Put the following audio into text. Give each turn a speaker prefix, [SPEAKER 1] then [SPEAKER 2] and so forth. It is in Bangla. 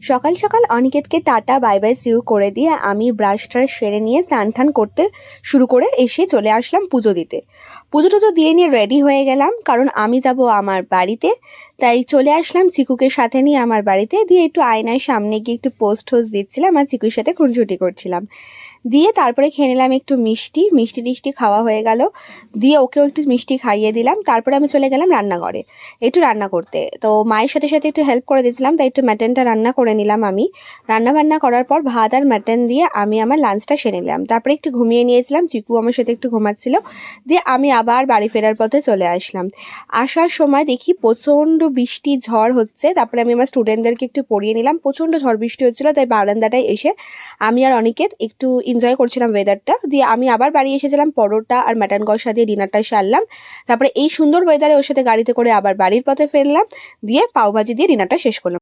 [SPEAKER 1] সকাল সকাল অনিকেতকে টাটা বাই বাই সিউ করে দিয়ে আমি ব্রাশটা সেরে নিয়ে স্নান টান করতে শুরু করে এসে চলে আসলাম পুজো দিতে। পুজো টুজো দিয়ে নিয়ে রেডি হয়ে গেলাম, কারণ আমি যাব আমার বাড়িতে। তাই চলে আসলাম চিকুকে সাথে নিয়ে আমার বাড়িতে, দিয়ে একটু আয়নায় সামনে গিয়ে একটু পোস্ট হোস্ট দিচ্ছিলাম আর চিকুর সাথে খুনসুটি করছিলাম। দিয়ে তারপরে খেয়ে নিলাম একটু মিষ্টি মিষ্টি টিষ্টি খাওয়া হয়ে গেল, দিয়ে ওকেও একটু মিষ্টি খাইয়ে দিলাম। তারপরে আমি চলে গেলাম রান্নাঘরে একটু রান্না করতে। তো মায়ের সাথে সাথে একটু হেল্প করে দিয়েছিলাম, তাই একটু মাটনটা রান্না করে নিলাম। আমি রান্না বান্না করার পর ভাত আর মাটন দিয়ে আমি আমার লাঞ্চটা সেরে নিলাম। তারপরে একটু ঘুমিয়ে নিয়েছিলাম, চিকু আমার সাথে একটু ঘুমাচ্ছিল। দিয়ে আমি আবার বাড়ি ফেরার পথে চলে আসলাম। আসার সময় দেখি প্রচণ্ড বৃষ্টি ঝড় হচ্ছে। তারপরে আমি আমার স্টুডেন্টদেরকে একটু পড়িয়ে নিলাম, প্রচণ্ড ঝড় বৃষ্টি হচ্ছিলো। তাই বারান্দাটায় এসে আমি আর অনিকেত একটু এনজয় করছিলাম ওয়েদারটা। দিয়ে আমি আবার বাড়ি এসেছিলাম, পরোটা আর মাটন কষা দিয়ে ডিনারটা সারলাম। তারপরে এই সুন্দর ওয়েদারে ওর সাথে গাড়িতে করে আবার বাড়ির পথে ফিরলাম, দিয়ে পাওভাজি দিয়ে ডিনারটা শেষ করলাম।